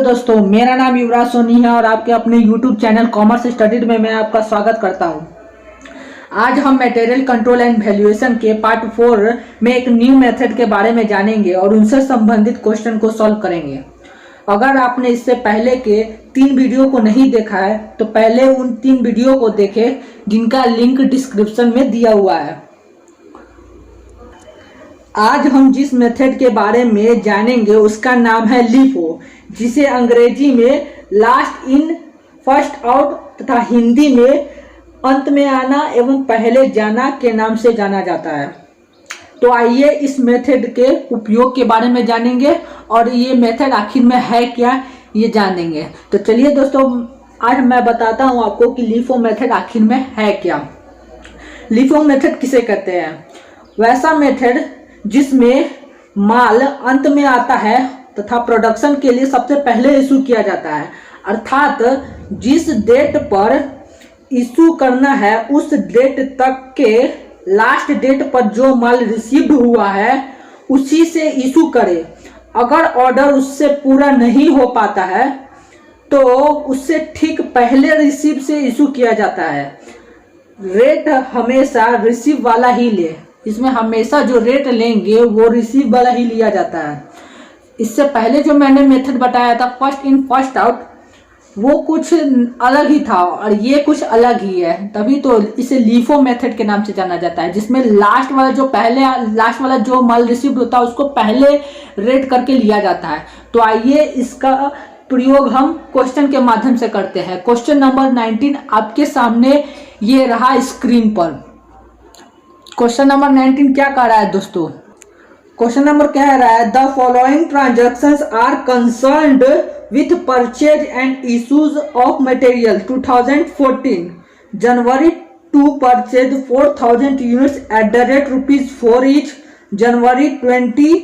दोस्तों, मेरा नाम युवराज सोनी है और आपके अपने YouTube चैनल कॉमर्स स्टडीज में मैं आपका स्वागत करता हूं। आज हम मटेरियल कंट्रोल एंड वैल्यूएशन के पार्ट 4 में एक न्यू मेथड के बारे में जानेंगे और उनसे संबंधित क्वेश्चन को सॉल्व करेंगे। अगर आपने इससे पहले के 3 वीडियो को नहीं देखा है तो पहले उन 3 वीडियो को देखें जिनका लिंक डिस्क्रिप्शन में दिया हुआ है। आज हम जिस मेथड के बारे में जानेंगे उसका नाम है LIFO, जिसे अंग्रेजी में लास्ट इन फर्स्ट आउट तथा हिंदी में अंत में आना एवं पहले जाना के नाम से जाना जाता है। तो आइए इस मेथड के उपयोग के बारे में जानेंगे और ये मेथड आखिर में है क्या ये जानेंगे। तो चलिए दोस्तों, आज मैं बताता हूँ आपको कि LIFO मेथड आखिर में है क्या। LIFO मेथड किसे कहते हैं? वैसा मेथड जिसमें माल अंत में आता है तथा प्रोडक्शन के लिए सबसे पहले इशू किया जाता है, अर्थात जिस डेट पर इशू करना है उस डेट तक के लास्ट डेट पर जो माल रिसीव्ड हुआ है उसी से इशू करे। अगर ऑर्डर उससे पूरा नहीं हो पाता है तो उससे ठीक पहले रिसीव से इशू किया जाता है। रेट हमेशा रिसीव वाला ही ले, इसमें हमेशा जो रेट लेंगे वो रिसीव वाला ही लिया जाता है। इससे पहले जो मैंने मेथड बताया था फर्स्ट इन फर्स्ट आउट, वो कुछ अलग ही था और ये कुछ अलग ही है, तभी तो इसे LIFO मेथड के नाम से जाना जाता है, जिसमें लास्ट वाला जो माल रिसीव्ड होता है उसको पहले रेट करके लिया जाता है। तो आइए इसका प्रयोग हम क्वेश्चन के माध्यम से करते हैं। क्वेश्चन नंबर 19 आपके सामने ये रहा स्क्रीन पर। क्वेश्चन नंबर 19 क्या कह रहा है दोस्तों? क्वेश्चन नंबर कह रहा है the following transactions are concerned with purchase and issues of material 2014 January two purchase 4000 units at the rate ₹4 each, January 20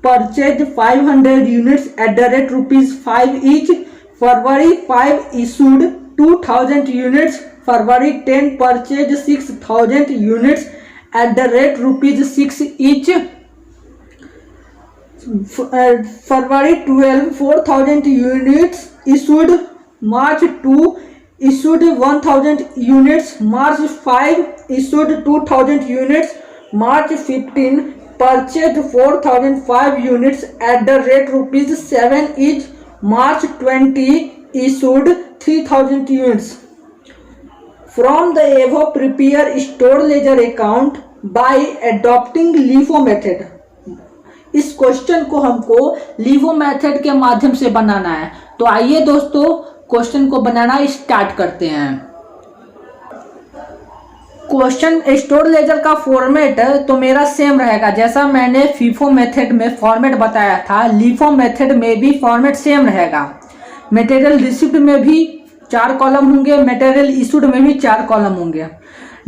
purchase 500 units at the rate ₹5 each, February 5 issued 2000 units, February 10 purchase 6000 units at the rate ₹6 each, February 12 4000 units issued, March 2 issued 1000 units, March 5 issued 2000 units, March 15 purchased 4005 units at the rate ₹7 each, March 20 issued 3000 units. From the above prepare store ledger account by adopting LIFO method. इस question को हमको LIFO method के माध्यम से बनाना है। तो आइए दोस्तों क्वेश्चन को बनाना स्टार्ट करते हैं। क्वेश्चन स्टोर लेजर का फॉर्मेट तो मेरा सेम रहेगा, जैसा मैंने FIFO मेथड में फॉर्मेट बताया था LIFO मेथड में भी फॉर्मेट सेम रहेगा। मटेरियल रिसिप्ट में भी 4 कॉलम होंगे, मटेरियल इशूड में भी 4 कॉलम होंगे,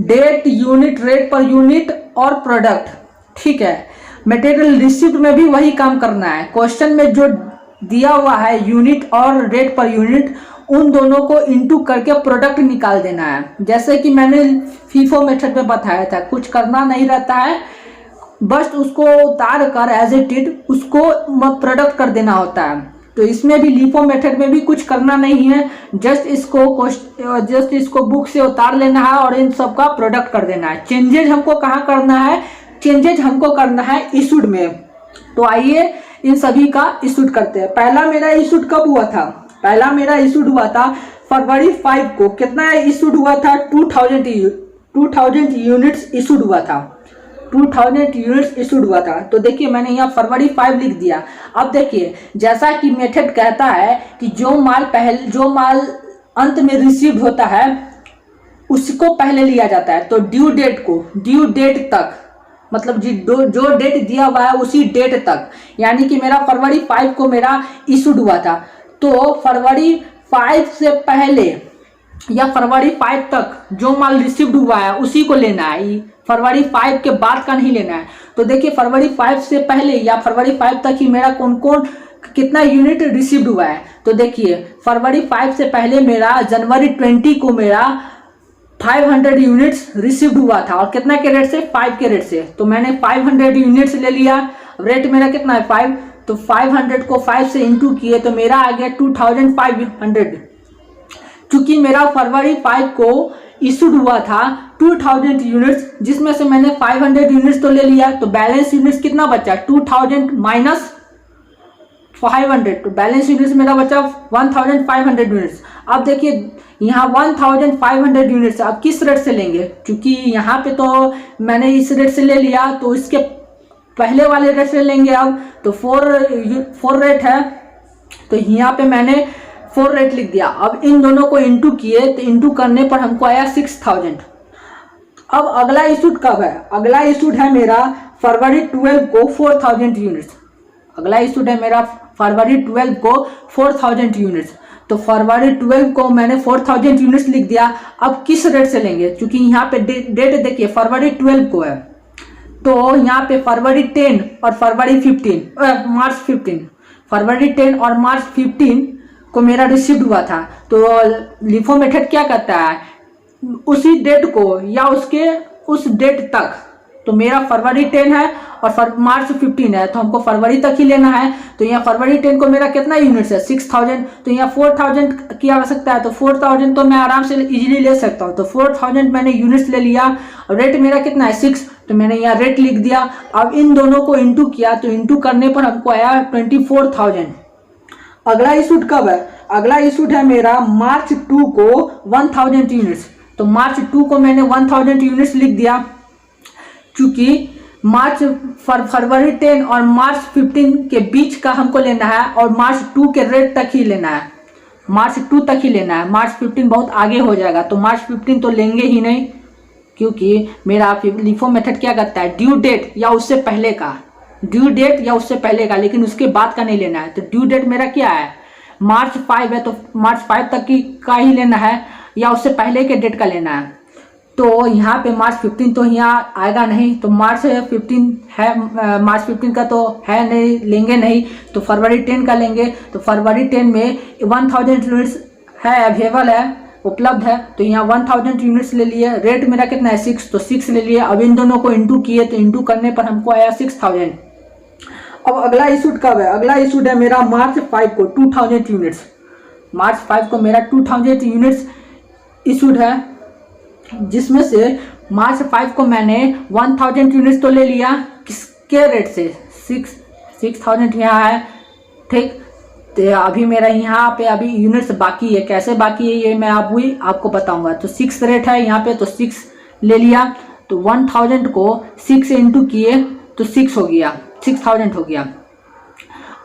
date, unit, rate per unit और प्रोडक्ट। ठीक है, मटेरियल रिसिप्ट में भी वही काम करना है। क्वेश्चन में जो दिया हुआ है यूनिट और रेट पर यूनिट, उन दोनों को इनटू करके प्रोडक्ट निकाल देना है। जैसे कि मैंने FIFO मेथड में बताया था, कुछ करना नहीं रहता है, बस उसको उतार कर एज इट इज उसको प्रोडक्ट कर देना होता है। तो इसमें भी LIFO मेथड में भी कुछ करना नहीं है, जस्ट इसको बुक से उतार लेना है और इन सब का प्रोडक्ट कर देना है। चेंजेज हमको कहाँ करना है? चेंजेज हमको करना है इशूड में। तो आइए इन सभी का इशूड करते हैं। पहला मेरा इशूड कब हुआ था? पहला मेरा इशूड हुआ था फरवरी 5 को। कितना इशूड हुआ था? 2000 यूनिट्स इशूड हुआ था। 2000 यूनिट्स इशूड हुआ था। तो देखिए मैंने यहाँ फरवरी 5 लिख दिया। अब देखिए जैसा कि मेथड कहता है कि जो माल अंत में रिसीव्ड होता है उसको पहले लिया जाता है। तो ड्यू डेट तक, मतलब जो डेट दिया हुआ है उसी डेट तक, यानी कि मेरा फरवरी 5 को मेरा इशूड हुआ था, तो फरवरी 5 से पहले या फरवरी 5 तक जो माल रिसीव्ड हुआ है उसी को लेना है, फरवरी 5 के बाद का नहीं लेना है। तो देखिए फरवरी 5 से पहले या फरवरी 5 तक ही मेरा कौन कितना यूनिट रिसीव्ड हुआ है। तो देखिए फरवरी 5 से पहले मेरा जनवरी 20 को मेरा 500 यूनिट्स रिसीव्ड हुआ था, और कितना के रेट से? 5 के रेट से। तो मैंने 500 यूनिट्स ले लिया। रेट मेरा कितना है? 5। तो 500 को 5 से इंटू किए तो मेरा आ गया 2500। चूंकि मेरा फरवरी 5 को इशूड हुआ था 2000 यूनिट्स, जिसमें से मैंने 500 यूनिट्स तो ले लिया, तो बैलेंस यूनिट्स कितना बचा 2000 माइनस 500, तो बैलेंस यूनिट्स मेरा बचा 1500 यूनिट्स। अब देखिए यहाँ 1500 यूनिट्स अब किस रेट से लेंगे, क्योंकि यहाँ पे तो मैंने इस रेट से ले लिया, तो इसके पहले वाले रेट से लेंगे। अब तो 4 रेट है, तो यहाँ पे मैंने 4 रेट लिख दिया। अब इन दोनों को इंटू किए, तो इंटू करने पर हमको आया 6000। अब अगला इशूड कब है, अगला इशूड है मेरा फरवरी 12 को 4000 यूनिट्स। अगला इशूड है मेरा फरवरी 12 को 4000 यूनिट्स। तो फरवरी 12 को मैंने 4000 यूनिट्स लिख दिया। अब किस रेट से लेंगे, क्योंकि यहाँ पे डेट देखिए फरवरी 12 को है, तो यहाँ पे फरवरी 10 और फरवरी 15 मार्च 15, फरवरी 10 और मार्च 15 को मेरा रिसीव्ड हुआ था। तो लिफो मेथड क्या करता है, उसी डेट को या उस डेट तक, तो मेरा फरवरी 10 है और मार्च 15 है, तो हमको फरवरी तक ही लेना है। तो यहाँ फरवरी 10 को मेरा कितना यूनिट्स है 6000, तो यहाँ 4000 की आवश्यकता है, तो 4000 तो मैं आराम से इजीली ले सकता हूँ। तो 4000 मैंने यूनिट्स ले लिया, रेट मेरा कितना है 6, तो मैंने यहाँ रेट लिख दिया। अब इन दोनों को इंटू किया, तो इंटू करने पर हमको आया 24000। अगला इशूड कब है, अगला इशूड है मेरा मार्च 2 को 1000 यूनिट्स। तो मार्च 2 को मैंने 1000 यूनिट्स लिख दिया, क्योंकि फरवरी 10 और मार्च 15 के बीच का हमको लेना है, और मार्च 2 के रेट तक ही लेना है, मार्च 2 तक ही लेना है। मार्च 15 बहुत आगे हो जाएगा, तो मार्च 15 तो लेंगे ही नहीं, क्योंकि मेरा लिफो मेथड क्या करता है ड्यू डेट या उससे पहले का, ड्यू डेट या उससे पहले का, लेकिन उसके बाद का नहीं लेना है। तो ड्यू डेट मेरा क्या है मार्च 5 है, तो मार्च 5 तक की का ही लेना है, या उससे पहले के डेट का लेना है। तो यहाँ पे मार्च 15 तो यहाँ आएगा नहीं, तो मार्च 15 है, मार्च 15 का तो है नहीं, लेंगे नहीं, तो फरवरी 10 का लेंगे। तो फरवरी 10 में 1000 यूनिट्स है, अवेलेबल है, उपलब्ध है, तो यहाँ 1000 यूनिट्स ले लिए। रेट मेरा कितना है 6, तो 6 ले लिए। अब इन दोनों को इंटू किए, तो इंटू करने पर हमको आया 6000। अब अगला इशूड कब है, अगला इशूड है मेरा मार्च 5 को 2000 यूनिट्स। मार्च 5 को मेरा 2000 यूनिट्स इशूड है, जिसमें से मार्च 5 को मैंने 1000 यूनिट्स तो ले लिया, किसके रेट से 6000 यहाँ है, ठीक। तो अभी मेरा यहाँ पे अभी यूनिट्स बाकी है, कैसे बाकी है ये मैं आपको बताऊंगा। तो 6 रेट है यहाँ पे, तो 6 ले लिया। तो 1000 को 6 से इंटू किए, तो 6 हो गया, 6000 हो गया।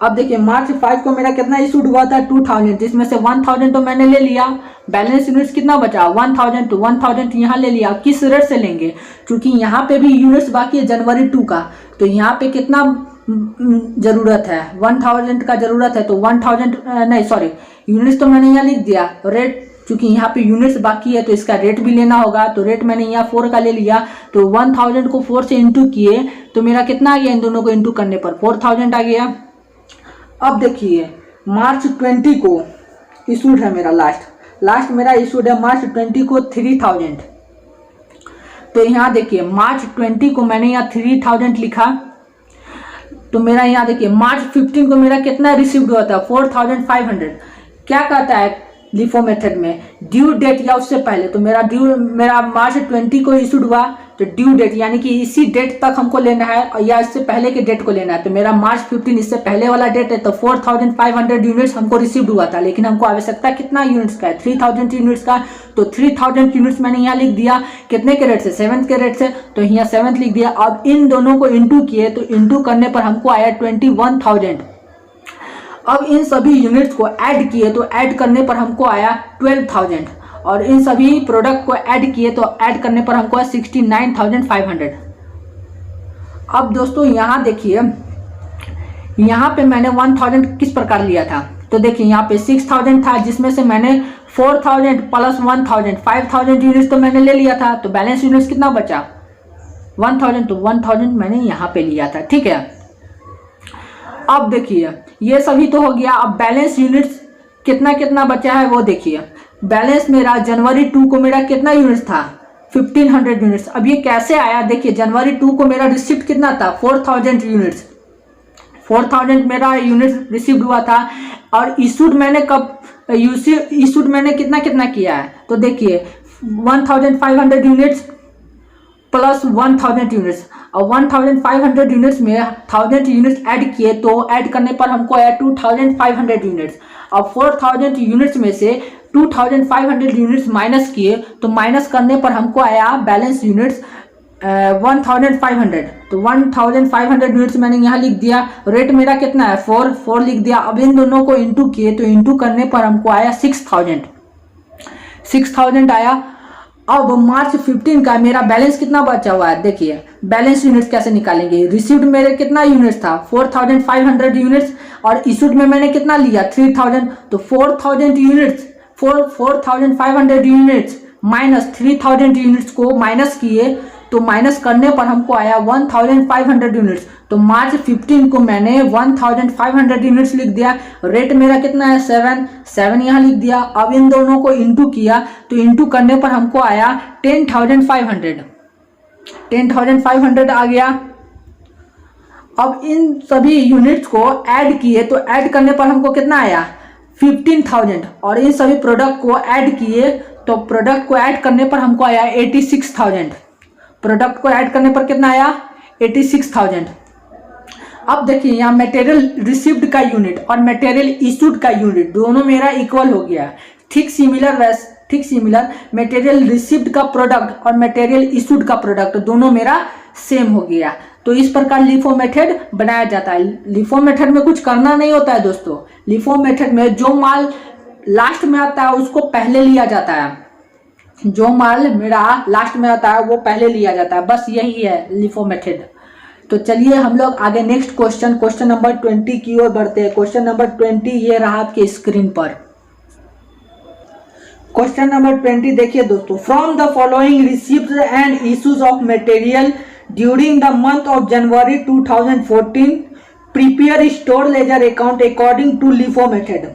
अब देखिए मार्च 5 को मेरा कितना इशूड हुआ था 2000, जिसमें से 1000 तो मैंने ले लिया। बैलेंस यूनिट्स कितना बचा 1000, तो 1000 यहाँ ले लिया। किस रेट से लेंगे, क्योंकि यहाँ पे भी यूनिट्स बाकी है जनवरी 2 का, तो यहाँ पे कितना ज़रूरत है 1000 का ज़रूरत है, तो 1000 नहीं सॉरी यूनिट्स तो मैंने यहाँ लिख दिया। रेट क्योंकि यहाँ पे यूनिट्स बाकी है, तो इसका रेट भी लेना होगा, तो रेट मैंने यहाँ 4 का ले लिया। तो 1000 को 4 से इंटू किए, तो मेरा कितना आ गया इन दोनों को इंटू करने पर 4000 आ गया। अब देखिए मार्च 20 को इशूड है मेरा लास्ट मेरा इशूड है मार्च 20 को 3000। तो यहाँ देखिए मार्च 20 को मैंने यहाँ 3000 लिखा, तो मेरा यहाँ देखिए मार्च 15 को मेरा कितना रिसीव्ड हुआ था 4500। क्या कहता है लिफो मेथड में ड्यू डेट या उससे पहले, तो मेरा मार्च 20 को इशूड हुआ, तो ड्यू डेट यानी कि इसी डेट तक हमको लेना है या इससे पहले के डेट को लेना है। तो मेरा मार्च 15 इससे पहले वाला डेट है, तो 4500 यूनिट्स हमको रिसीव्ड हुआ था, लेकिन हमको आवश्यकता कितना यूनिट्स का है 3000 यूनिट्स का। तो 3000 यूनिट्स मैंने यहाँ लिख दिया, कितने के रेट से 7th के रेट से, तो यहाँ 7th लिख दिया। अब इन दोनों को इंटू किए, तो इंटू करने पर हमको आया 21000। अब इन सभी यूनिट्स को ऐड किए, तो ऐड करने पर हमको आया 12000, और इन सभी प्रोडक्ट को ऐड किए, तो ऐड करने पर हमको आया 69500। अब दोस्तों यहाँ देखिए, यहाँ पे मैंने 1000 किस प्रकार लिया था, तो देखिए यहाँ पे 6000 था, जिसमें से मैंने 4000 प्लस 1000 5000 यूनिट्स तो मैंने ले लिया था। तो बैलेंस यूनिट्स कितना बचा 1000, तो 1000 मैंने यहाँ पे लिया था, ठीक है। अब देखिए ये सभी तो हो गया। अब बैलेंस यूनिट्स कितना बचा है वो देखिए। बैलेंस मेरा जनवरी 2 को मेरा कितना यूनिट्स था 1500 यूनिट्स। अब ये कैसे आया देखिए, जनवरी 2 को मेरा रिसिप्ट कितना था 4000 यूनिट्स, 4000 मेरा यूनिट रिसीव्ड हुआ था। और इशूड मैंने कब इशूड मैंने कितना कितना किया है, तो देखिए 1500 यूनिट्स प्लस 1000 यूनिट्स, और 1500 यूनिट्स में 1000 यूनिट्स ऐड किए तो ऐड करने पर हमको आया 2500 यूनिट्स। और 4000 यूनिट्स में से 2500 यूनिट्स माइनस किए तो माइनस करने पर हमको आया बैलेंस यूनिट्स 1500। तो 1500 यूनिट्स मैंने यहाँ लिख दिया। रेट मेरा कितना है 4 लिख दिया। अब इन दोनों को इंटू किए तो इंटू करने पर हमको आया 6000 आया। अब मार्च 15 का मेरा बैलेंस कितना बचा हुआ है, देखिए बैलेंस यूनिट्स कैसे निकालेंगे। रिसीव्ड मेरे कितना यूनिट्स था 4500 यूनिट्स, और इशूड में मैंने कितना लिया 3000। तो 4000 यूनिट्स 4500 यूनिट्स माइनस 3000 यूनिट्स को माइनस किए तो माइनस करने पर हमको आया 1500 यूनिट्स। तो मार्च 15 को मैंने 1500 यूनिट्स लिख दिया। रेट मेरा कितना है 7 यहाँ लिख दिया। अब इन दोनों को इंटू किया तो इंटू करने पर हमको आया 10500 आ गया। अब इन सभी यूनिट्स को ऐड किए तो ऐड करने पर हमको कितना आया 15000, और इन सभी प्रोडक्ट को ऐड किए तो प्रोडक्ट को ऐड करने पर हमको आया 86000। प्रोडक्ट को ऐड करने पर कितना आया 86000। अब देखिए यहाँ मटेरियल रिसीव्ड का यूनिट और मटेरियल इशूड का यूनिट दोनों मेरा इक्वल हो गया। ठीक सिमिलर मटेरियल रिसीव्ड का प्रोडक्ट और मटेरियल इशूड का प्रोडक्ट दोनों मेरा सेम हो गया। तो इस प्रकार लिफो मेथड बनाया जाता है। लिफो मेथड में कुछ करना नहीं होता है दोस्तों। लिफो मेथड में जो माल लास्ट में आता है उसको पहले लिया जाता है, जो माल मेरा लास्ट में आता है वो पहले लिया जाता है, बस यही है लिफो मेथड। तो चलिए हम लोग आगे नेक्स्ट क्वेश्चन नंबर 20 की ओर बढ़ते हैं। क्वेश्चन नंबर 20 ये रहा आपके स्क्रीन पर। क्वेश्चन नंबर 20 देखिए दोस्तों, from the following received and issues of material during the month of January 2014 prepare store ledger account according to LIFO method.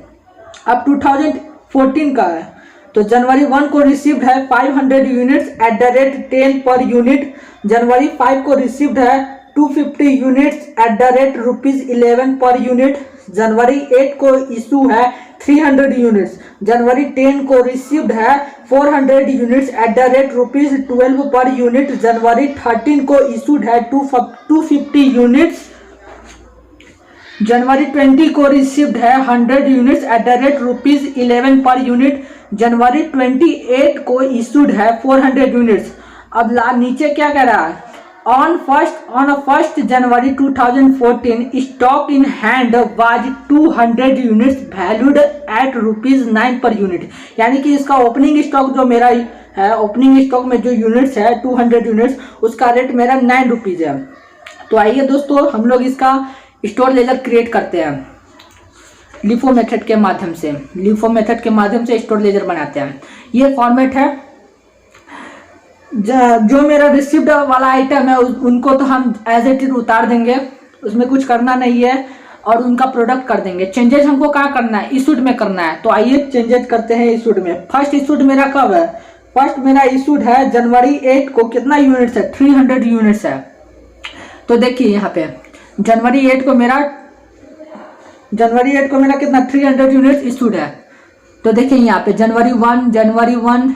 अब 2014 का है तो जनवरी 1 को रिसीव्ड है 500 units at the rate 10 per unit. जनवरी 5 को रिसीव्ड है 250 units at the rate ₹11 per unit. जनवरी 8 को issue है 300 यूनिट्स। जनवरी 10 को रिसीव्ड है 400 units at the rate ₹12 per unit. जनवरी 13 को इशूड है 250 यूनिट्स। जनवरी 20 को रिसीव्ड है 100 units at the rate ₹11 per unit. जनवरी 28 को इशूड है 400 यूनिट्स। अब नीचे क्या कह रहा है, on first January 2014 stock in hand was 200 units valued at ₹9 per unit. यानी कि इसका ओपनिंग स्टॉक जो मेरा है, ओपनिंग स्टॉक में जो यूनिट्स है 200 यूनिट्स, उसका रेट मेरा ₹9 है। तो आइए दोस्तों हम लोग इसका स्टोर लेजर क्रिएट करते हैं लिफो मेथड के माध्यम से। लिफो मेथड के माध्यम से स्टोर लेजर बनाते हैं। ये फॉर्मेट है। जो मेरा रिसीव्ड वाला आइटम है उनको तो हम एज इट इज उतार देंगे, उसमें कुछ करना नहीं है, और उनका प्रोडक्ट कर देंगे। चेंजेस हमको कहाँ करना है, इशूड में करना है। तो आइए चेंजेस करते हैं इशूड में। फर्स्ट इशूड मेरा कब है, फर्स्ट मेरा इशूड है जनवरी 8 को। कितना यूनिट्स है 300 यूनिट्स है। तो देखिए यहाँ पे जनवरी 8 को मेरा कितना 300 यूनिट्स इशूड है। तो देखिए यहाँ पे जनवरी 1,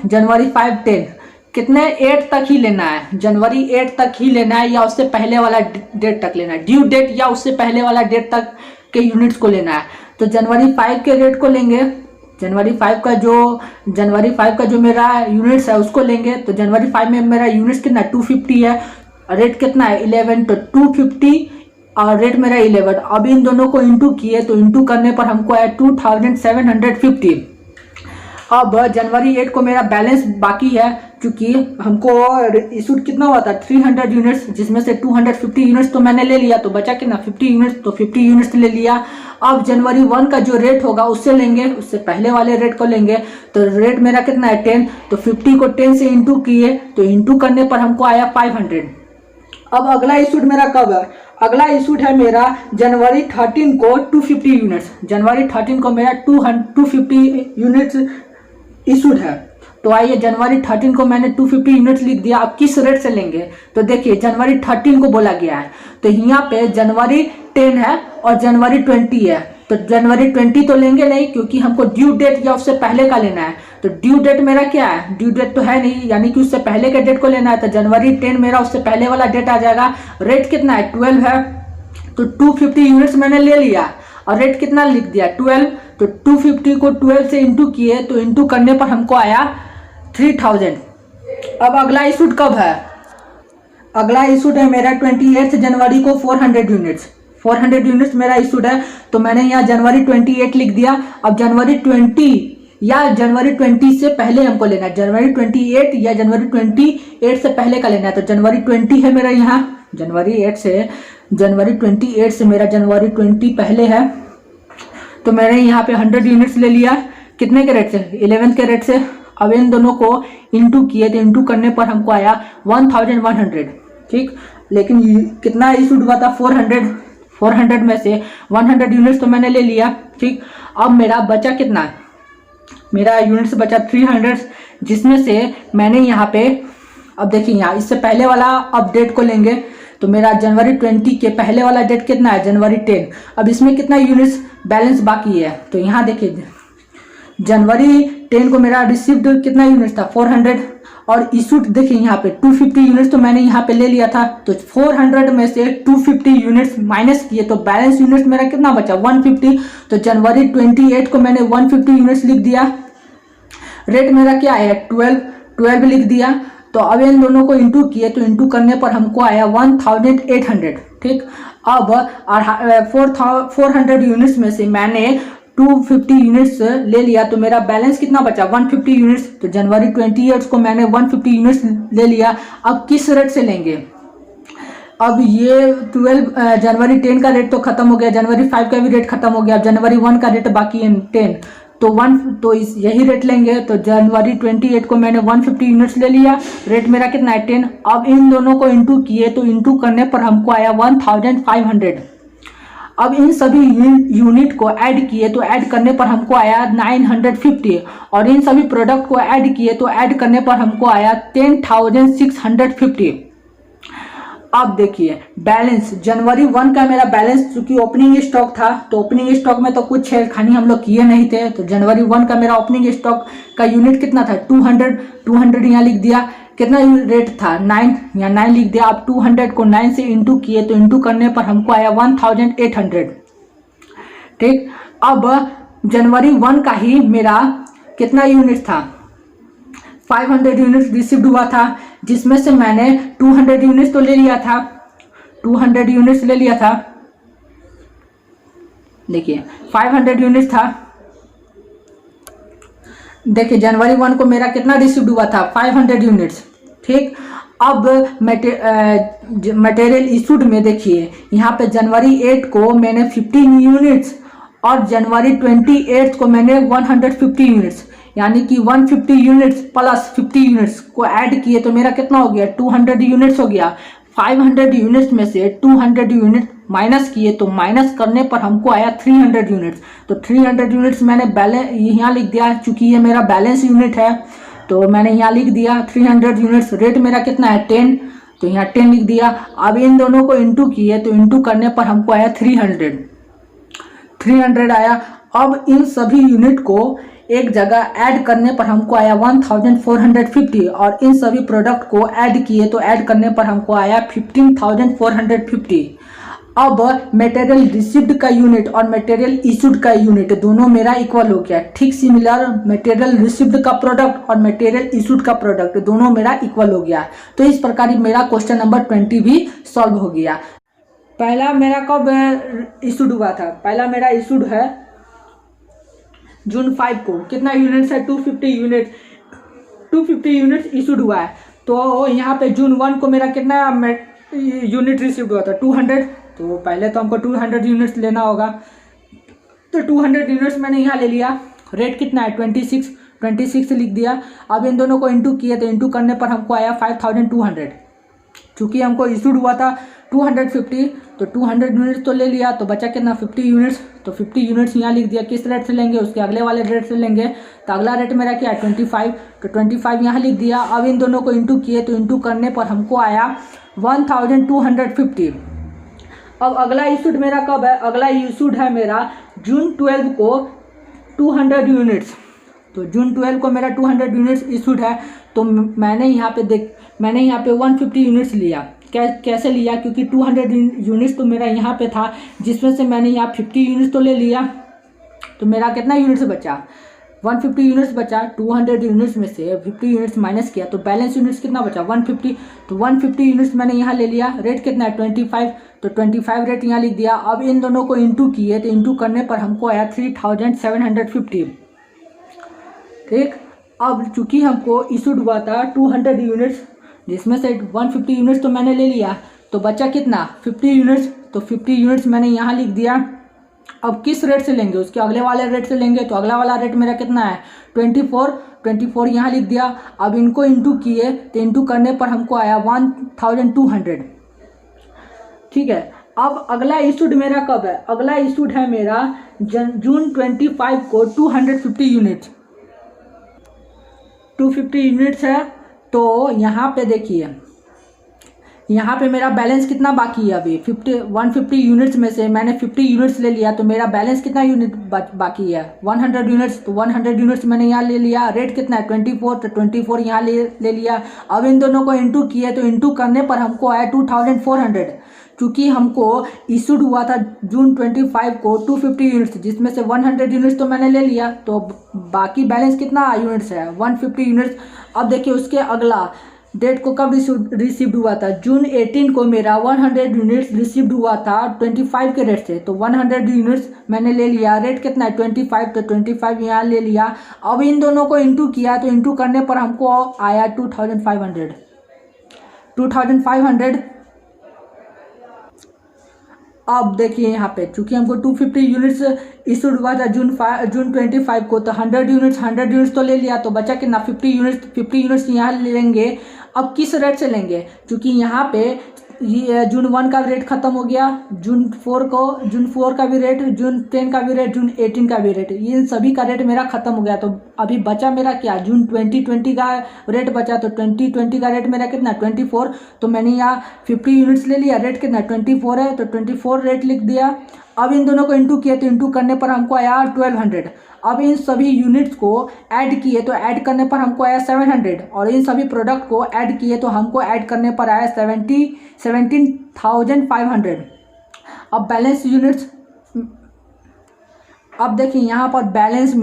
जनवरी 5, 10 कितने 8 तक ही लेना है। जनवरी 8 तक ही लेना है या उससे पहले वाला डेट तक लेना है, ड्यू डेट या उससे पहले वाला डेट तक के यूनिट्स को लेना है। तो जनवरी 5 के रेट को लेंगे। जनवरी 5 का जो मेरा यूनिट्स है उसको लेंगे। तो जनवरी 5 में मेरा यूनिट्स कितना 250 है, रेट कितना है 11। तो 250 और रेट मेरा 11। अब इन दोनों को इंटू किए तो इंटू करने पर हमको आया 2750। अब जनवरी 8 को मेरा बैलेंस बाकी है, क्योंकि हमको इशूड कितना हुआ था 300 यूनिट्स, जिसमें से 250 यूनिट्स तो मैंने ले लिया, तो बचा कितना 50 यूनिट्स। तो 50 यूनिट्स ले लिया। अब जनवरी 1 का जो रेट होगा उससे लेंगे, उससे पहले वाले रेट को लेंगे। तो रेट मेरा कितना है 10। तो 50 को 10 से इंटू किए तो इंटू करने पर हमको आया 500। अब अगला इशूड मेरा कब है, अगला इशूड है मेरा जनवरी 13 को 250 यूनिट्स। जनवरी 13 को मेरा 250 यूनिट्स इशूड है। तो आइए जनवरी 13 को मैंने 250 यूनिट्स लिख दिया। अब किस रेट से लेंगे, तो देखिए जनवरी 13 को बोला गया है, तो यहाँ पे जनवरी 10 है और जनवरी 20 है, तो जनवरी 20 तो लेंगे नहीं क्योंकि हमको ड्यू डेट या उससे पहले का लेना है। तो ड्यू डेट मेरा क्या है, ड्यू डेट तो है नहीं, यानी कि उससे पहले के डेट को लेना है। तो जनवरी 10 मेरा उससे पहले वाला डेट आ जाएगा। रेट कितना है, 12 है, तो 250 यूनिट्स मैंने ले लिया और रेट कितना लिख दिया, 12। तो 250 को 12 से इंटू किए, तो इंटू करने पर हमको आया 3000। अब अगला इशूड कब है, अगला इशूड है मेरा 28 जनवरी को 400 यूनिट्स। 400 यूनिट्स मेरा इशूड है, तो मैंने यहाँ जनवरी 28 लिख दिया। अब जनवरी 20 या जनवरी 20 से पहले हमको लेना है, जनवरी 28 या जनवरी 28 से पहले का लेना है। तो जनवरी 20 है मेरा यहाँ, जनवरी 28 से मेरा जनवरी 20 पहले है, तो मैंने यहाँ पे 100 यूनिट्स ले लिया। कितने के रेट से, 11 के रेट से। अब इन दोनों को इंटू किए, तो इंटू करने पर हमको आया 1100, ठीक। लेकिन कितना इशूड हुआ था, 400 में से 100 यूनिट्स तो मैंने ले लिया, ठीक। अब मेरा बचा कितना, मेरा यूनिट्स बचा 300, जिसमें से मैंने यहाँ पे, अब देखिए यहाँ इससे पहले वाला अपडेट को लेंगे, तो मेरा जनवरी 20 के पहले वाला डेट कितना है, जनवरी 10। अब इसमें कितना यूनिट्स बैलेंस बाकी है, तो यहाँ देखिए जनवरी 10 को मेरा रिसीव्ड कितना यूनिट्स था, 400, और इशूड देखिए यहाँ पे 250 यूनिट्स तो मैंने यहाँ पे ले लिया था। तो 400 में से 250 यूनिट्स माइनस किए, तो बैलेंस यूनिट्स मेरा कितना बचा, 150। तो जनवरी 28 को मैंने 150 यूनिट्स लिख दिया। रेट मेरा क्या है, 12 लिख दिया। तो अब इन दोनों को इंटू किए, तो इंटू करने पर हमको आया 1800, ठीक। अब 400 यूनिट्स में से मैंने 250 यूनिट्स ले लिया, तो मेरा बैलेंस कितना बचा, 150 यूनिट्स। तो जनवरी 28 को मैंने 150 यूनिट्स ले लिया। अब किस रेट से लेंगे, अब ये 12 जनवरी 10 का रेट तो खत्म हो गया, जनवरी 5 का भी रेट खत्म हो गया, अब जनवरी 1 का रेट बाकी है 10, तो यही रेट लेंगे। तो जनवरी 28 को मैंने 150 यूनिट्स ले लिया, रेट मेरा कितना है, 10। अब इन दोनों को इंटू किए, तो इंटू करने पर हमको आया 1500। अब इन सभी यूनिट को ऐड किए, तो ऐड करने पर हमको आया 950, और इन सभी प्रोडक्ट को ऐड किए, तो ऐड करने पर हमको आया 10,650। अब देखिए बैलेंस, जनवरी 1 का मेरा बैलेंस, चूंकि ओपनिंग स्टॉक था, तो ओपनिंग स्टॉक में तो कुछ छेड़खानी हम लोग किए नहीं थे। तो जनवरी 1 का मेरा ओपनिंग स्टॉक का यूनिट कितना था, 200 यहाँ लिख दिया। कितना रेट था, 9, या 9 लिख दिया। अब 200 को 9 से इंटू किए, तो इंटू करने पर हमको आया 1800, ठीक। अब जनवरी 1 का ही मेरा कितना यूनिट था, 500 यूनिट्स रिसीव्ड हुआ था, जिसमें से मैंने 200 यूनिट्स तो ले लिया था, 200 यूनिट्स ले लिया था। देखिए 500 यूनिट्स था, देखिए जनवरी 1 को मेरा कितना रिसीव्ड हुआ था, 500 यूनिट्स, ठीक। अब मटेरियल इशूड में देखिए यहाँ पे जनवरी 8 को मैंने 15 यूनिट्स, और जनवरी 28 को मैंने 150 यूनिट्स, यानी कि 150 यूनिट्स प्लस 50 यूनिट्स को ऐड किए, तो मेरा कितना हो गया, 200 यूनिट्स हो गया। 500 यूनिट्स में से 200 यूनिट माइनस किए, तो माइनस करने पर हमको आया 300 यूनिट्स। तो 300 यूनिट्स मैंने बैलेंस यहाँ लिख दिया, चूंकि ये मेरा बैलेंस यूनिट है, तो मैंने यहाँ लिख दिया 300 यूनिट्स। रेट मेरा कितना है, 10, तो यहाँ 10 लिख दिया। अब इन दोनों को इंटू किए, तो इंटू करने पर हमको आया 300 आया। अब इन सभी यूनिट को एक जगह ऐड करने पर हमको आया 1450, और इन सभी प्रोडक्ट को ऐड किए, तो ऐड करने पर हमको आया 15,450। अब मटेरियल रिसीव्ड का यूनिट और मटेरियल इशूड का यूनिट दोनों मेरा इक्वल हो गया। ठीक सिमिलर मटेरियल रिसीव्ड का प्रोडक्ट और मटेरियल इशूड का प्रोडक्ट दोनों मेरा इक्वल हो गया। तो इस प्रकार मेरा क्वेश्चन नंबर 20 भी सॉल्व हो गया। पहला मेरा कब इशूड हुआ था, पहला मेरा इशूड है जून 5 को। कितना यूनिट्स है, 250 यूनिट्स इशूड हुआ है। तो यहाँ पे जून 1 को मेरा कितना यूनिट रिसीव्ड हुआ था, 200। तो पहले तो हमको 200 यूनिट्स लेना होगा, तो 200 यूनिट्स मैंने यहाँ ले लिया। रेट कितना है, 26 लिख दिया। अब इन दोनों को इंटू किए, तो इंटू करने पर हमको आया 5200। चूँकि हमको इशूड हुआ था 250, तो 200 यूनिट्स तो ले लिया, तो बचा कितना, 50 यूनिट्स। तो 50 यूनिट्स यहाँ लिख दिया। किस रेट से लेंगे, उसके अगले वाले रेट से लेंगे। तो अगला रेट मेरा क्या है, 25, तो 25 यहाँ लिख दिया। अब इन दोनों को इंटू किए, तो इंटू करने पर हमको आया 1250। अब अगला इशूड मेरा कब है, अगला इशूड है मेरा जून 12 को 200 यूनिट्स। तो जून 12 को मेरा 200 यूनिट्स इशूड है। तो मैंने यहाँ पे 150 यूनिट्स लिया। कैसे लिया, क्योंकि 200 यूनिट्स तो मेरा यहाँ पे था, जिसमें से मैंने यहाँ 50 यूनिट्स तो ले लिया। तो मेरा कितना यूनिट्स बचा, 150 यूनिट्स बचा। 200 यूनिट्स में से 50 यूनिट्स माइनस किया तो बैलेंस यूनिट्स कितना बचा, 150। तो 150 यूनिट्स मैंने यहाँ ले लिया। रेट कितना है, 25। तो 25 रेट यहाँ लिख दिया। अब इन दोनों को इंटू किए तो इंटू करने पर हमको आया 3750। ठीक, अब चूंकि हमको इशूड हुआ था 200 यूनिट्स, जिसमें से 150 यूनिट्स तो मैंने ले लिया, तो बचा कितना, 50 यूनिट्स। तो 50 यूनिट्स मैंने यहाँ लिख दिया। अब किस रेट से लेंगे, उसके अगले वाले रेट से लेंगे। तो अगला वाला रेट मेरा कितना है, 24 यहाँ लिख दिया। अब इनको इंटू किए तो इंटू करने पर हमको आया 1200। ठीक है, अब अगला इशूड मेरा कब है, अगला इशूड है मेरा जून 25 को 250 यूनिट्स। 250 यूनिट्स है। तो यहाँ पे देखिए, यहाँ पे मेरा बैलेंस कितना बाकी है अभी, 150 यूनिट्स में से मैंने 50 यूनिट्स ले लिया। तो मेरा बैलेंस कितना यूनिट बाकी है, 100 यूनिट्स। तो 100 यूनिट्स मैंने यहाँ ले लिया। रेट कितना है, 24। तो 24 यहाँ ले लिया। अब इन दोनों को इंटू किए तो इंटू करने पर हमको आया 2400। चूँकि हमको इशूड हुआ था जून 25 को 250 यूनिट्स, जिसमें से 100 यूनिट्स तो मैंने ले लिया। तो बाकी बैलेंस कितना यूनिट्स है, 150 यूनिट्स। अब देखिए उसके अगला डेट को कब रिसीव्ड हुआ था, जून 18 को मेरा 100 यूनिट्स रिसीव्ड हुआ था 25 के रेट से। तो 100 यूनिट्स मैंने ले लिया। रेट कितना है, 25। तो 25 यहाँ ले लिया। अब इन दोनों को इंटू किया तो इंटू करने पर हमको आया 2500। अब देखिए यहाँ पे चूंकि हमको 250 यूनिट्स इशूड हुआ था जून 25 को, तो 100 यूनिट्स तो ले लिया। तो बचा कितना, 50 यूनिट्स यहाँ लेंगे। अब किस रेट से लेंगे, चूंकि यहाँ पे ये जून 1 का रेट खत्म हो गया, जून 4 का भी रेट, जून 10 का भी रेट, जून 18 का भी रेट, ये सभी का रेट मेरा खत्म हो गया। तो अभी बचा मेरा क्या, जून 2020 का रेट बचा। तो 2020 का रेट मेरा कितना, 24। तो मैंने यहाँ 50 यूनिट्स ले लिया। रेट कितना, 24 है। तो 24 रेट लिख दिया। अब इन दोनों को इंटू किया तो इंटू करने पर हमको आया 1200। अब इन सभी यूनिट्स को ऐड किए तो ऐड करने पर हमको आया 700। और इन सभी प्रोडक्ट को ऐड किए तो हमको ऐड करने पर आया 17,500। अब बैलेंस यूनिट्स, अब देखिए यहाँ पर बैलेंस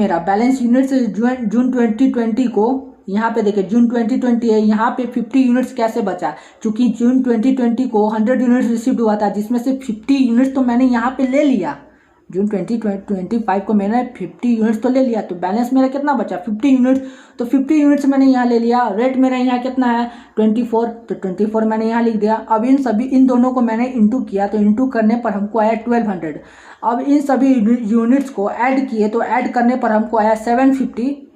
यूनिट्स जून 2020 को, यहाँ पे देखिए जून 2020 है, यहाँ पे 50 यूनिट्स कैसे बचा, क्योंकि जून 2020 को 100 यूनिट्स रिसीव्ड हुआ था, जिसमें से 50 यूनिट्स तो मैंने यहाँ पे ले लिया। जून 2025 को मैंने 50 यूनिट्स तो ले लिया। तो बैलेंस मेरा कितना बचा, 50 यूनिट्स। तो 50 यूनिट्स मैंने यहाँ ले लिया। रेट मेरा यहाँ कितना है, 24। तो 24 मैंने यहाँ लिख दिया। अब इन दोनों को मैंने इंटू किया तो इंटू करने पर हमको आया 1200। अब इन सभी यूनिट्स को ऐड किए तो ऐड करने पर हमको आया 750।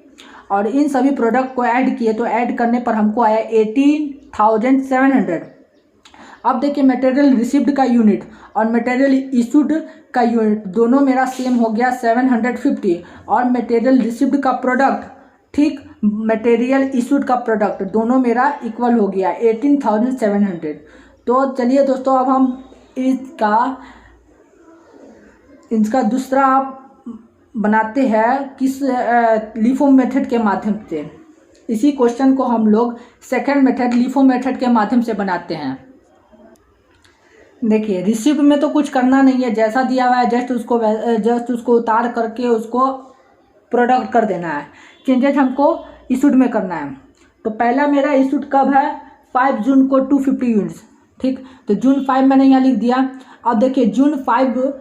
और इन सभी प्रोडक्ट को ऐड किए तो ऐड करने पर हमको आया 18,700। अब देखिए मटेरियल रिसीव्ड का यूनिट और मटेरियल इशूड का यूनिट दोनों मेरा सेम हो गया 750। और मटेरियल रिसीव्ड का प्रोडक्ट, ठीक, मटेरियल इशूड का प्रोडक्ट दोनों मेरा इक्वल हो गया 18,700। तो चलिए दोस्तों, अब हम इसका दूसरा बनाते हैं किस लिफो मेथड के माध्यम से। इसी क्वेश्चन को हम लोग सेकंड मेथड लिफो मेथड के माध्यम से बनाते हैं। देखिए रिसीव्ड में तो कुछ करना नहीं है, जैसा दिया हुआ है जस्ट उसको उतार करके उसको प्रोडक्ट कर देना है। चेंजेस हमको इशूड में करना है। तो पहला मेरा इशूड कब है, 5 जून को 250 यूनिट्स, ठीक। तो जून 5 मैंने यहाँ लिख दिया। अब देखिए जून 5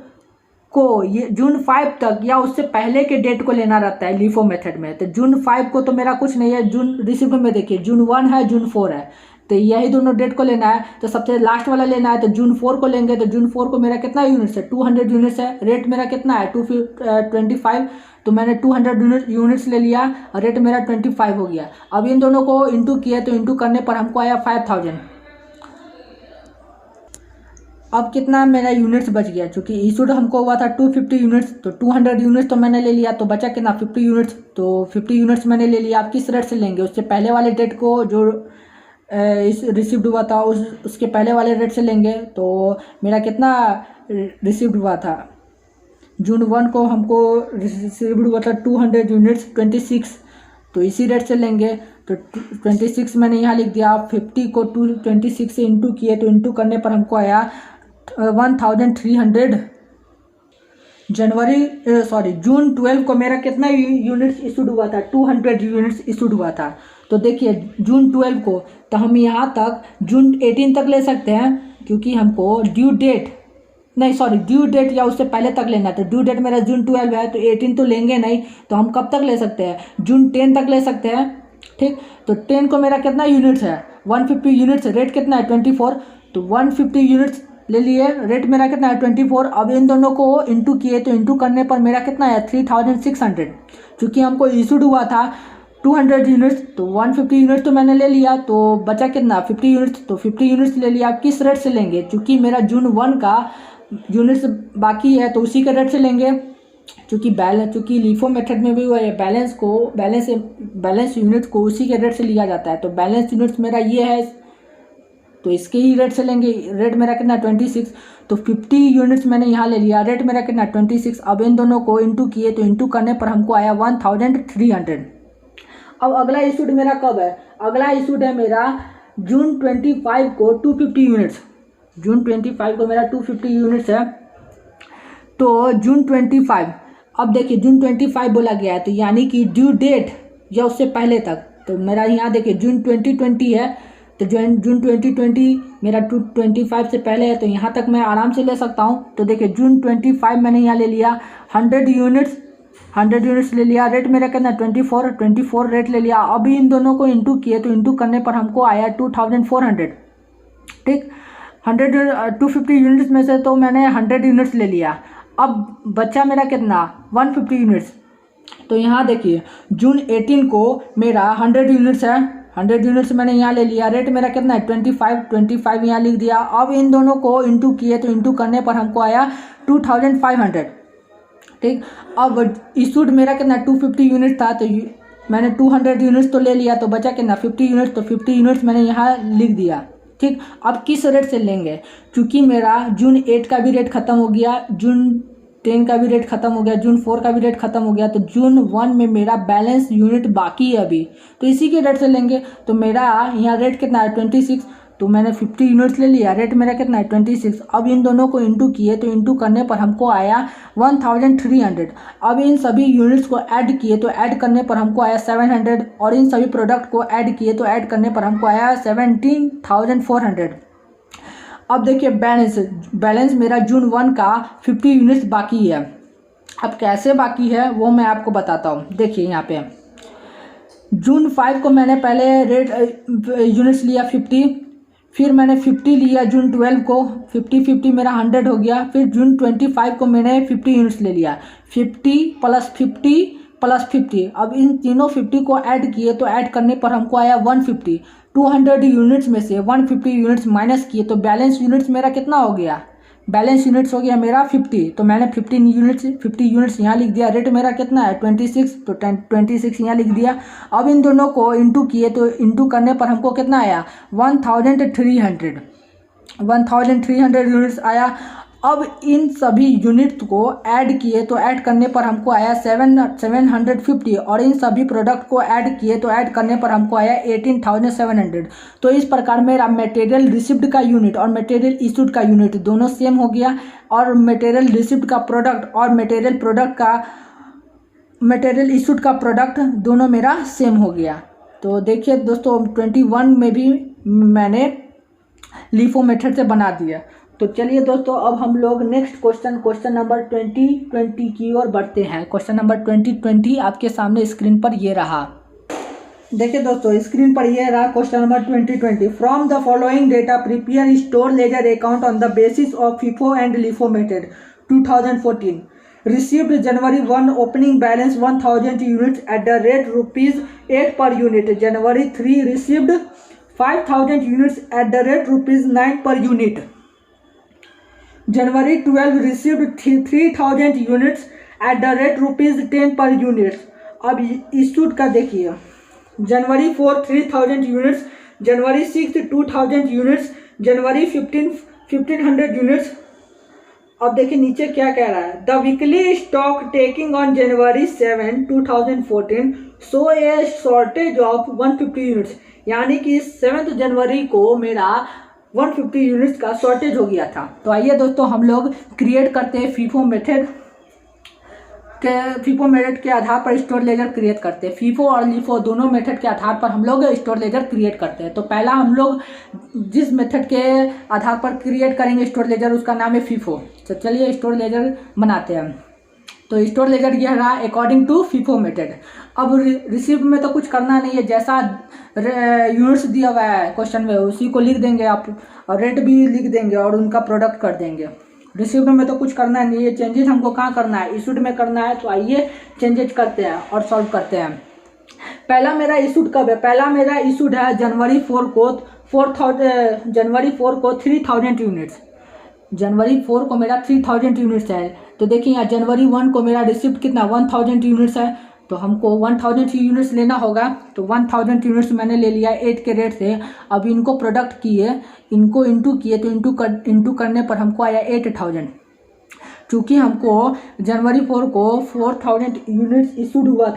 को, ये जून 5 तक या उससे पहले के डेट को लेना रहता है लिफो मेथड में। तो जून 5 को तो मेरा कुछ नहीं है। जून रिसीव्ड में देखिए जून 1 है, जून 4 है, तो यही दोनों डेट को लेना है। तो सबसे लास्ट वाला लेना है, तो जून 4 को लेंगे। तो जून 4 को मेरा कितना यूनिट्स है, 200 यूनिट्स है। रेट मेरा कितना है, 25। तो मैंने 200 यूनिट्स ले लिया और रेट मेरा 25 हो गया। अब इन दोनों को इंटू किया तो इंटू करने पर हमको आया 5000। अब कितना मेरा यूनिट्स बच गया, क्योंकि इशूड हमको हुआ था 250 यूनिट्स। तो 200 यूनिट्स तो मैंने ले लिया, तो बचा कितना, 50 यूनिट्स। तो 50 यूनिट्स मैंने ले लिया। आप किस रेट से लेंगे, उससे पहले वाले डेट को जो इस रिसीव्ड हुआ था उसके पहले वाले रेट से लेंगे तो मेरा कितना रिसीव्ड हुआ था। जून 1 को हमको रिसीव्ड हुआ था 200 यूनिट्स 26, तो इसी रेट से लेंगे। तो 26 मैंने यहाँ लिख दिया। 50 को 26 से इंटू किए तो इंटू करने पर हमको आया 1300। जून 12 को मेरा कितना यूनिट्स इशूड हुआ था? 200 यूनिट्स इशूड हुआ था। तो देखिए जून 12 को, तो हम यहाँ तक जून 18 तक ले सकते हैं, क्योंकि हमको ड्यू डेट या उससे पहले तक लेना है। तो ड्यू डेट मेरा जून 12 है, तो 18 तो लेंगे नहीं, तो हम कब तक ले सकते हैं? जून 10 तक ले सकते हैं। ठीक, तो 10 को मेरा कितना यूनिट्स है? 150 यूनिट्स। रेट कितना है? 24। तो 150 यूनिट्स ले लिए, रेट मेरा कितना है? 24। अब इन दोनों को इंटू किए तो इंटू करने पर मेरा कितना है? 3600। क्योंकि हमको इशूड हुआ था 200 यूनिट्स, तो 150 यूनिट्स तो मैंने ले लिया, तो बचा कितना? 50 यूनिट्स। तो 50 यूनिट्स ले लिया। किस रेट से लेंगे? क्योंकि मेरा जून 1 का यूनिट्स बाकी है, तो उसी के रेट से लेंगे। क्योंकि लीफो मेथड में भी वो बैलेंस यूनिट को उसी के रेट से लिया जाता है। तो बैलेंस यूनिट्स मेरा ये है, तो इसके ही रेट से लेंगे। रेट मेरा कितना? 26। तो 50 यूनिट्स मैंने यहाँ ले लिया, रेट मेरा कितना? 26। अब इन दोनों को इंटू किए तो इंटू करने पर हमको आया 1300। अब अगला इशूड मेरा कब है? अगला इशूड है मेरा जून 25 को 250 यूनिट्स। जून 25 को मेरा 250 यूनिट्स है। तो जून 25, अब देखिए जून 25 बोला गया है, तो यानी कि ड्यू डेट या उससे पहले तक। तो मेरा यहाँ देखिए जून 2020 है, तो जून 2020 मेरा 25 से पहले है, तो यहाँ तक मैं आराम से ले सकता हूँ। तो देखिए जून 25 मैंने यहाँ ले लिया 100 यूनिट्स ले लिया। रेट मेरा कितना? 24 रेट ले लिया। अभी इन दोनों को इंटू किए तो इंटू करने पर हमको आया 2400। ठीक, 250 यूनिट्स में से तो मैंने 100 यूनिट्स ले लिया। अब बचा मेरा कितना? 150 यूनिट्स। तो यहाँ देखिए जून 18 को मेरा 100 यूनिट्स है, 100 यूनिट्स मैंने यहाँ ले लिया। रेट मेरा कितना है? 25 यहाँ लिख दिया। अब इन दोनों को इंटू किए तो इंटू करने पर हमको आया 2500। ठीक, अब इशूड मेरा कितना? 250 यूनिट था, तो मैंने 200 यूनिट्स तो ले लिया, तो बचा कितना? 50 यूनिट्स। तो 50 यूनिट्स मैंने यहाँ लिख दिया। ठीक, अब किस रेट से लेंगे? क्योंकि मेरा जून 8 का भी रेट खत्म हो गया, जून 10 का भी रेट खत्म हो गया, जून 4 का भी रेट खत्म हो गया, तो जून 1 में मेरा बैलेंस यूनिट बाकी है अभी, तो इसी के रेट से लेंगे। तो मेरा यहाँ रेट कितना है? 26। तो मैंने 50 यूनिट्स ले लिया, रेट मेरा कितना है? 26। अब इन दोनों को इंटू किए तो इंटू करने पर हमको आया 1300। अब इन सभी यूनिट्स को ऐड किए तो ऐड करने पर हमको आया 700, और इन सभी प्रोडक्ट को ऐड किए तो ऐड करने पर हमको आया 17,400। अब देखिए बैलेंस मेरा जून 1 का 50 यूनिट्स बाकी है। अब कैसे बाकी है वो मैं आपको बताता हूँ। देखिए यहाँ पे जून 5 को मैंने पहले रेट यूनिट्स लिया 50, फिर मैंने 50 लिया जून 12 को, 50 मेरा 100 हो गया। फिर जून 25 को मैंने 50 यूनिट्स ले लिया, 50 प्लस 50। अब इन तीनों 50 को ऐड किए तो ऐड करने पर हमको आया 150। 200 यूनिट्स में से 150 यूनिट्स माइनस किए तो बैलेंस यूनिट्स मेरा कितना हो गया? बैलेंस यूनिट्स हो गया मेरा 50। तो मैंने 50 यूनिट्स यहाँ लिख दिया। रेट मेरा कितना है? 26। तो 26 यहाँ लिख दिया। अब इन दोनों को इंटू किए तो इंटू करने पर हमको कितना आया? 1300 यूनिट्स आया। अब इन सभी यूनिट को ऐड किए तो ऐड करने पर हमको आया 750, और इन सभी प्रोडक्ट को ऐड किए तो ऐड करने पर हमको आया 18,700। तो इस प्रकार मेरा मटेरियल रिसिप्ट का यूनिट और मटेरियल इशूड का यूनिट दोनों सेम हो गया, और मटेरियल रिसिप्ट का प्रोडक्ट और मटेरियल इशूड का प्रोडक्ट दोनों मेरा सेम हो गया। तो देखिए दोस्तों 21 में भी मैंने लीफो मेथड से बना दिया। तो चलिए दोस्तों अब हम लोग नेक्स्ट क्वेश्चन नंबर 2020 की ओर बढ़ते हैं। क्वेश्चन नंबर 2020 आपके सामने स्क्रीन पर ये रहा। देखिए दोस्तों स्क्रीन पर ये रहा question number 2020। From the following data prepare store ledger account on the basis of FIFO and LIFO method 2014। Received January 1 opening balance 1000 units at the rate ₹8 per unit. January 3 received 5000 units at the rate ₹9 per unit. January 12 received 3000 units at the rate ₹10 per unit. अब issued का देखिए, जनवरी 4 3000 units जनवरी 6 2000 units, जनवरी 1500 units. अब देखिए नीचे क्या कह रहा है, the weekly stock taking on January 7 2014 so A shortage of 150 units, यानी कि 7 जनवरी को मेरा 150 यूनिट्स का शॉर्टेज हो गया था। तो आइए दोस्तों हम लोग क्रिएट करते हैं फीफो मेथड के आधार पर स्टोर लेजर क्रिएट करते हैं। फीफो और लीफो दोनों मेथड के आधार पर हम लोग स्टोर लेजर क्रिएट करते हैं। तो पहला हम लोग जिस मेथड के आधार पर क्रिएट करेंगे स्टोर लेजर उसका नाम है फीफो। तो चलिए स्टोर लेजर बनाते हैं। तो स्टोर लेजर ये रहा अकॉर्डिंग टू फीफो मेथड। अब रिसीव में तो कुछ करना नहीं है, जैसा यूनिट्स दिया हुआ है क्वेश्चन में उसी को लिख देंगे आप, और रेट भी लिख देंगे और उनका प्रोडक्ट कर देंगे। रिसीव्ड में तो कुछ करना नहीं है, चेंजेस हमको कहाँ करना है, इशूड में करना है। तो आइए चेंजेस करते हैं और सॉल्व करते हैं। पहला मेरा इशूड कब है, पहला मेरा इशूड है जनवरी 4 को 3000 यूनिट्स। जनवरी 4 को मेरा 3000 यूनिट्स है। तो देखिए यहाँ जनवरी 1 को मेरा रिसिप्ट कितना 1000 यूनिट्स है, तो हमको 1000 यूनिट्स लेना होगा। तो 1000 यूनिट्स मैंने ले लिया 8 के रेट से। अब इनको प्रोडक्ट किए, इनको इंटू किए, तो इंटू करने पर हमको आया 8000। चूँकि हमको जनवरी 4 को 4000 यूनिट्स इशूड हुआ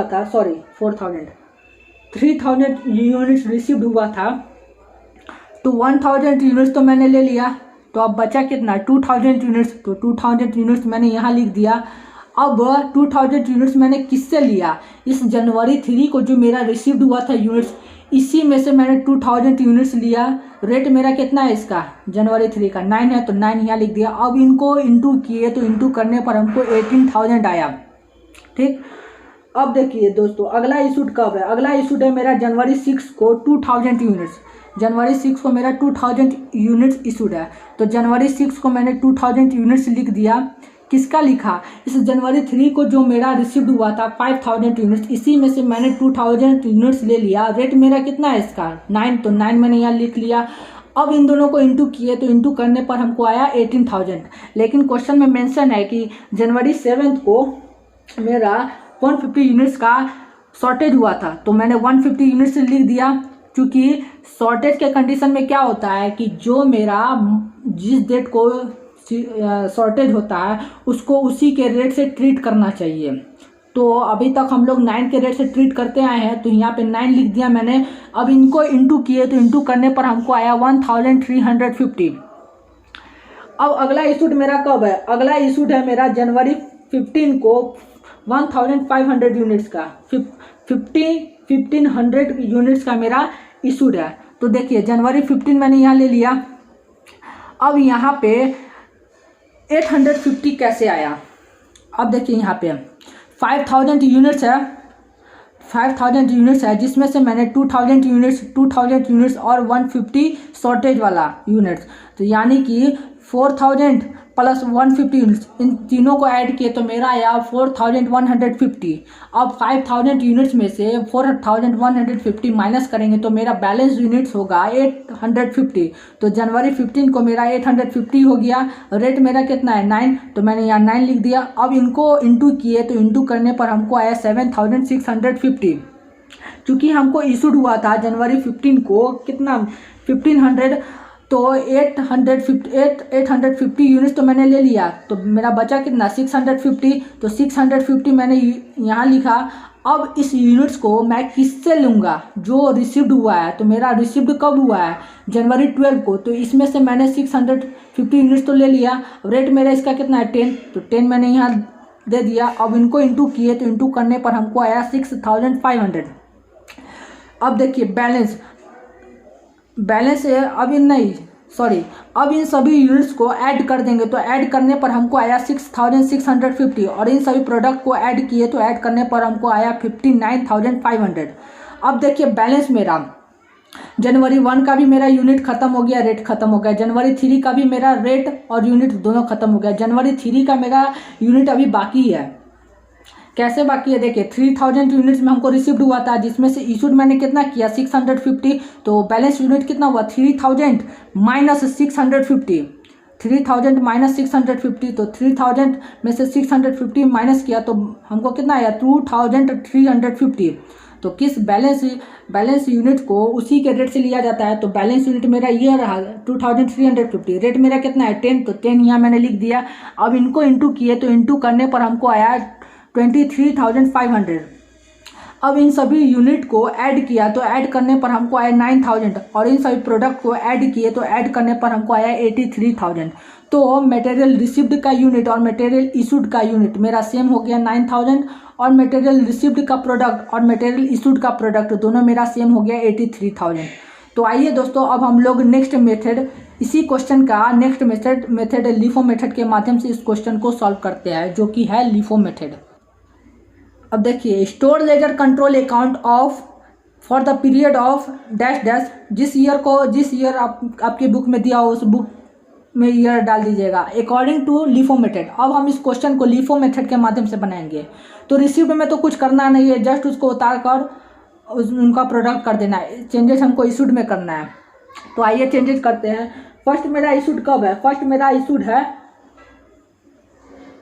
था, सॉरी 3000 यूनिट्स रिसीव्ड हुआ था। तो 1000 यूनिट्स तो मैंने ले लिया, तो अब बचा कितना 2000 यूनिट्स। तो 2000 यूनिट्स मैंने यहाँ लिख दिया। अब 2000 यूनिट्स मैंने किससे लिया, इस जनवरी 3 को जो मेरा रिसीव्ड हुआ था यूनिट्स, इसी में से मैंने 2000 यूनिट्स लिया। रेट मेरा कितना है इसका जनवरी 3 का 9 है, तो 9 यहाँ लिख दिया। अब इनको इंटू किए, तो इंटू करने पर हमको 18000 आया। ठीक, अब देखिए दोस्तों अगला इशूड कब है, अगला इशूड है मेरा जनवरी 6 को 2000 यूनिट्स। जनवरी 6 को मेरा 2000 यूनिट्स इशूड है। तो जनवरी 6 को मैंने 2000 यूनिट्स लिख दिया। किसका लिखा, इस जनवरी 3 को जो मेरा रिसीव्ड हुआ था 5000 यूनिट्स, इसी में से मैंने 2000 यूनिट्स ले लिया। रेट मेरा कितना है इसका 9, तो 9 मैंने यहाँ लिख लिया। अब इन दोनों को इंटू किए, तो इंटू करने पर हमको आया 18000। लेकिन क्वेश्चन में मेंशन है कि जनवरी 7 को मेरा 150 यूनिट्स का शॉर्टेज हुआ था, तो मैंने 150 यूनिट्स लिख दिया। क्योंकि शॉर्टेज के कंडीशन में क्या होता है कि जो मेरा जिस डेट को शॉर्टेज होता है उसको उसी के रेट से ट्रीट करना चाहिए। तो अभी तक हम लोग 9 के रेट से ट्रीट करते आए हैं, तो यहाँ पे 9 लिख दिया मैंने। अब इनको इंटू किए, तो इंटू करने पर हमको आया 1350। अब अगला इशूड मेरा कब है, अगला इशूड है मेरा जनवरी 15 को 1500 यूनिट्स का 1500 यूनिट्स का मेरा इशूड है। तो देखिए जनवरी 15 मैंने यहाँ ले लिया। अब यहाँ पे 850 कैसे आया, अब देखिए यहाँ पे 5000 यूनिट्स है, 5000 यूनिट्स है, जिसमें से मैंने 2000 यूनिट्स और 150 शॉर्टेज वाला यूनिट्स, तो यानी कि 4000 प्लस 150 यूनिट्स, इन तीनों को ऐड किए तो मेरा आया 4150। अब 5000 यूनिट्स में से 4150 माइनस करेंगे तो मेरा बैलेंस यूनिट्स होगा 850। तो जनवरी 15 को मेरा 850 हो गया। रेट मेरा कितना है 9, तो मैंने यहाँ 9 लिख दिया। अब इनको इंटू किए, तो इंटू करने पर हमको आया 7650। चूँकि हमको इशूड हुआ था जनवरी 15 को कितना 1500, तो 850 यूनिट्स तो मैंने ले लिया। तो मेरा बचा कितना 650। तो 650 मैंने यहाँ लिखा। अब इस यूनिट्स को मैं किससे लूँगा, जो रिसीव्ड हुआ है। तो मेरा रिसीव्ड कब हुआ है जनवरी 12 को, तो इसमें से मैंने 650 यूनिट्स तो ले लिया। रेट मेरा इसका कितना है 10, तो 10 मैंने यहाँ दे दिया। अब इनको इंटू किए, तो इंटू करने पर हमको आया 6500। अब देखिए बैलेंस है अब इन सभी यूनिट्स को ऐड कर देंगे, तो ऐड करने पर हमको आया 6650। और इन सभी प्रोडक्ट को ऐड किए, तो ऐड करने पर हमको आया 59500। अब देखिए बैलेंस मेरा जनवरी 1 का भी मेरा यूनिट खत्म हो गया, रेट खत्म हो गया। जनवरी 3 का भी मेरा रेट और यूनिट दोनों खत्म हो गया। जनवरी 3 का मेरा यूनिट अभी बाकी है। कैसे बाकी है, देखिए 3000 यूनिट्स में हमको रिसीव्ड हुआ था, जिसमें से इशूड मैंने कितना किया 650। तो बैलेंस यूनिट कितना हुआ 3000 माइनस 650, 3000 माइनस 650। तो 3000 में से 650 माइनस किया, तो हमको कितना आया 2350। तो किस बैलेंस यूनिट को उसी के रेट से लिया जाता है। तो बैलेंस यूनिट मेरा ये रहा 2350, रेट मेरा कितना है 10, तो 10 यहाँ मैंने लिख दिया। अब इनको इंटू किए तो इंटू करने पर हमको आया 23,500। अब इन सभी यूनिट को ऐड किया तो ऐड करने पर हमको आया 9,000 और इन सभी प्रोडक्ट को ऐड किए तो ऐड करने पर हमको आया 83,000। तो मटेरियल रिसिव्ड का यूनिट और मटेरियल इशूड का यूनिट मेरा सेम हो गया 9,000 और मटेरियल रिसिव्ड का प्रोडक्ट और मटेरियल इशूड का प्रोडक्ट दोनों मेरा सेम हो गया 83,000। तो आइए दोस्तों अब हम लोग नेक्स्ट मेथड इसी क्वेश्चन का नेक्स्ट मेथड लिफो मेथड के माध्यम से इस क्वेश्चन को सॉल्व करते हैं, जो कि है लिफो मेथड। अब देखिए, store ledger control account of for the period of dash dash, जिस ईयर आपके बुक में दिया हो उस बुक में ईयर डाल दीजिएगा अकॉर्डिंग टू लिफो मेथड। अब हम इस क्वेश्चन को लिफो मेथड के माध्यम से बनाएंगे। तो रिसीव्ड में तो कुछ करना नहीं है, जस्ट उसको उतार कर उनका प्रोडक्ट कर देना है। चेंजेस हमको इशूड में करना है। तो आइए चेंजेस करते हैं। फर्स्ट मेरा इशूड कब है? फर्स्ट मेरा इशूड है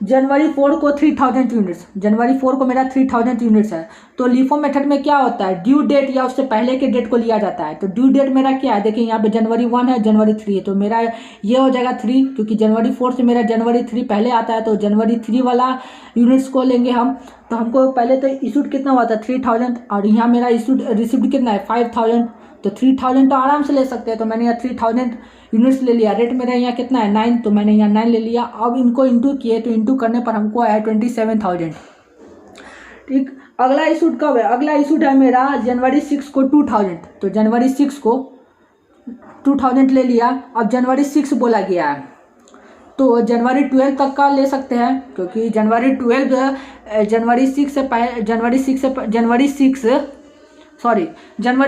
जनवरी 4 को 3000 यूनिट्स। जनवरी 4 को मेरा 3000 यूनिट्स है। तो लिफो मेथड में क्या होता है, ड्यू डेट या उससे पहले के डेट को लिया जाता है। तो ड्यू डेट मेरा क्या है, देखिए यहाँ पे जनवरी 1 है, जनवरी 3 है, तो मेरा ये हो जाएगा 3, क्योंकि जनवरी 4 से मेरा जनवरी 3 पहले आता है। तो जनवरी 3 वाला यूनिट्स को लेंगे हम। तो हमको पहले तो इशूड कितना हुआ था 3000 और यहाँ मेरा इशूड रिसिव्ड कितना है 5000। तो 3000 तो आराम से ले सकते हैं। तो मैंने यहाँ 3000 यूनिट्स ले लिया। रेट मेरा यहाँ कितना है 9, तो मैंने यहाँ 9 ले लिया। अब इनको इंटू किए तो इंटू करने पर हमको आया 27,000। ठीक, अगला इशूड कब है? अगला इशूड है मेरा जनवरी 6 को 2000। तो जनवरी 6 को 2000 ले लिया। अब जनवरी 6 बोला गया है तो जनवरी 12 तक का ले सकते हैं, क्योंकि जनवरी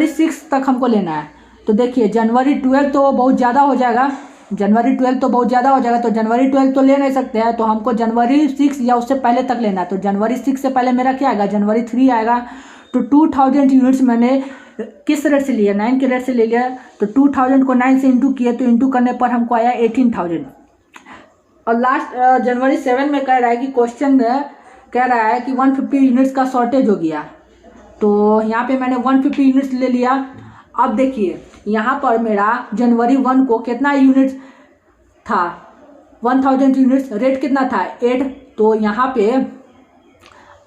6 तक हमको लेना है। तो देखिए जनवरी 12 तो बहुत ज़्यादा हो जाएगा, तो जनवरी 12 तो ले नहीं सकते हैं। तो हमको जनवरी 6 या उससे पहले तक लेना है। तो जनवरी 6 से पहले मेरा क्या आएगा, जनवरी 3 आएगा। तो 2000 यूनिट्स मैंने किस रेट से लिया, 9 के रेट से ले लिया। तो 2000 को 9 से इंटू किए तो इंटू करने पर हमको आया 18,000। और लास्ट जनवरी 7 में कह रहा है कि क्वेश्चन कह रहा है कि 150 यूनिट्स का शॉर्टेज हो गया। तो यहाँ पे मैंने 150 यूनिट्स ले लिया। अब देखिए यहाँ पर मेरा जनवरी 1 को कितना यूनिट्स था 1000 यूनिट्स, रेट कितना था 8। तो यहाँ पे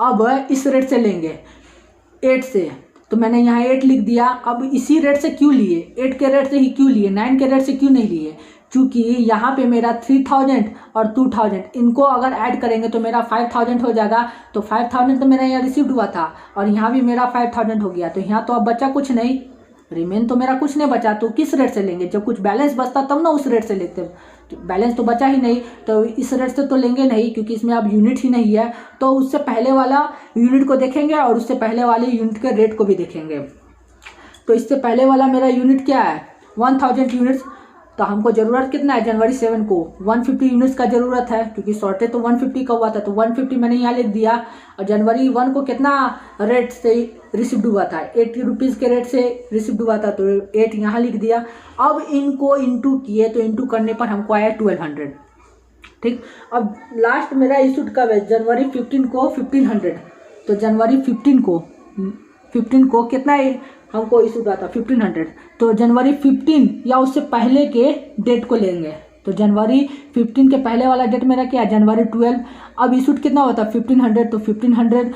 अब इस रेट से लेंगे 8 से, तो मैंने यहाँ 8 लिख दिया। अब इसी रेट से क्यों लिए, 8 के रेट से ही क्यों लिए, 9 के रेट से क्यों नहीं लिए, क्योंकि यहाँ पे मेरा 3000 और 2000 इनको अगर ऐड करेंगे तो मेरा 5000 हो जाएगा। तो 5000 तो मेरा यहाँ रिसीव्ड हुआ था और यहाँ भी मेरा 5000 हो गया। तो यहाँ तो अब बचा कुछ नहीं, रिमेन तो मेरा कुछ नहीं बचा। तो किस रेट से लेंगे, जब कुछ बैलेंस बचता तब ना उस रेट से लेते। तो बैलेंस तो बचा ही नहीं, तो इस रेट से तो लेंगे नहीं, क्योंकि इसमें अब यूनिट ही नहीं है। तो उससे पहले वाला यूनिट को देखेंगे और उससे पहले वाले यूनिट के रेट को भी देखेंगे। तो इससे पहले वाला मेरा यूनिट क्या है 1000 यूनिट्स। तो हमको ज़रूरत कितना है जनवरी 7 को 150 यूनिट्स का ज़रूरत है, क्योंकि शॉर्टेज तो 150 का हुआ था। तो 150 मैंने यहाँ लिख दिया। और जनवरी 1 को कितना रेट से रिसिव्ड हुआ था, 80 रुपीज़ के रेट से रिसिव्ड हुआ था। तो 8 यहाँ लिख दिया। अब इनको इंटू किए तो इंटू करने पर हमको आया 1200। ठीक, अब लास्ट मेरा इशूड कब है, जनवरी 15 को 1500। तो जनवरी 15 को कितना हमको इशू हुआ था 1500। तो जनवरी 15 या उससे पहले के डेट को लेंगे। तो जनवरी 15 के पहले वाला डेट मेरा क्या है जनवरी 12। अब इशूड कितना होता है 1500, तो 1500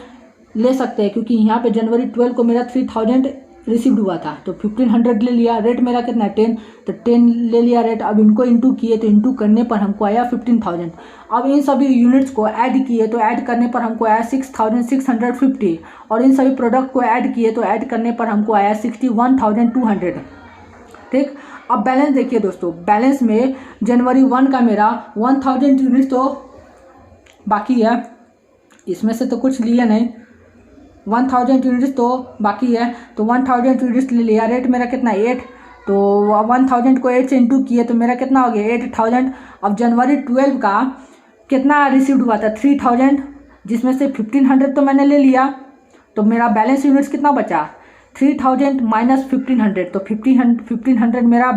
ले सकते हैं, क्योंकि यहाँ पे जनवरी 12 को मेरा 3000 रिसीव्ड हुआ था। तो 1500 ले लिया। रेट मेरा कितना है 10, तो 10 ले लिया रेट। अब इनको इंटू किए तो इंटू करने पर हमको आया 15000। अब इन सभी यूनिट्स को ऐड किए तो ऐड करने पर हमको आया 6650 और इन सभी प्रोडक्ट को ऐड किए तो ऐड करने पर हमको आया 61,200। ठीक, अब बैलेंस देखिए दोस्तों, बैलेंस में जनवरी 1 का मेरा 1000 यूनिट्स तो बाकी है, इसमें से तो कुछ लिया नहीं। 1000 यूनिट्स तो बाकी है। तो 1000 यूनिट्स ले लिया। रेट मेरा कितना 8। तो 1000 को 8 से इंटू किए तो मेरा कितना हो गया 8000। अब जनवरी 12 का कितना रिसीव्ड हुआ था 3000, जिसमें से 1500 तो मैंने ले लिया। तो मेरा बैलेंस यूनिट्स कितना बचा 3000 माइनस 1500। तो 1500 मेरा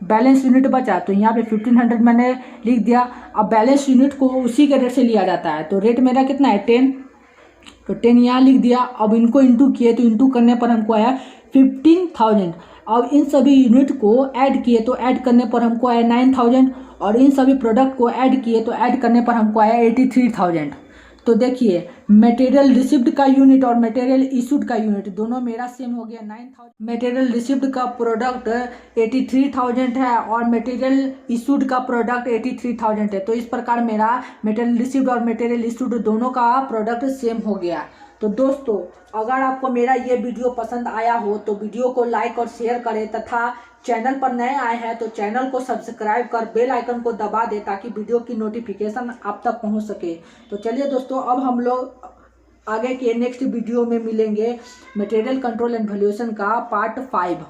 बैलेंस यूनिट बचा। तो यहाँ पे 1500 मैंने लिख दिया। अब बैलेंस यूनिट को उसी के रेट से लिया जाता है। तो रेट मेरा कितना है 10। तो 10 यहाँ लिख दिया। अब इनको इंटू किए तो इंटू करने पर हमको आया 15,000। अब इन सभी यूनिट को ऐड किए तो ऐड करने पर हमको आया 9,000 और इन सभी प्रोडक्ट को ऐड किए तो ऐड करने पर हमको आया 83,000। तो देखिए मटेरियल रिसिप्ड का यूनिट और मटेरियल इशूड का यूनिट दोनों मेरा सेम हो गया 9,000। मटेरियल रिसिप्ड का प्रोडक्ट 83,000 है और मटेरियल इशूड का प्रोडक्ट 83,000 है। तो इस प्रकार मेरा मटेरियल रिसिप्ड और मटेरियल इशूड दोनों का प्रोडक्ट सेम हो गया। तो दोस्तों अगर आपको मेरा ये वीडियो पसंद आया हो तो वीडियो को लाइक और शेयर करें तथा चैनल पर नए आए हैं तो चैनल को सब्सक्राइब कर बेल आइकन को दबा दें ताकि वीडियो की नोटिफिकेशन आप तक पहुंच सके। तो चलिए दोस्तों अब हम लोग आगे के नेक्स्ट वीडियो में मिलेंगे मटेरियल कंट्रोल एंड वैल्यूएशन का पार्ट 5।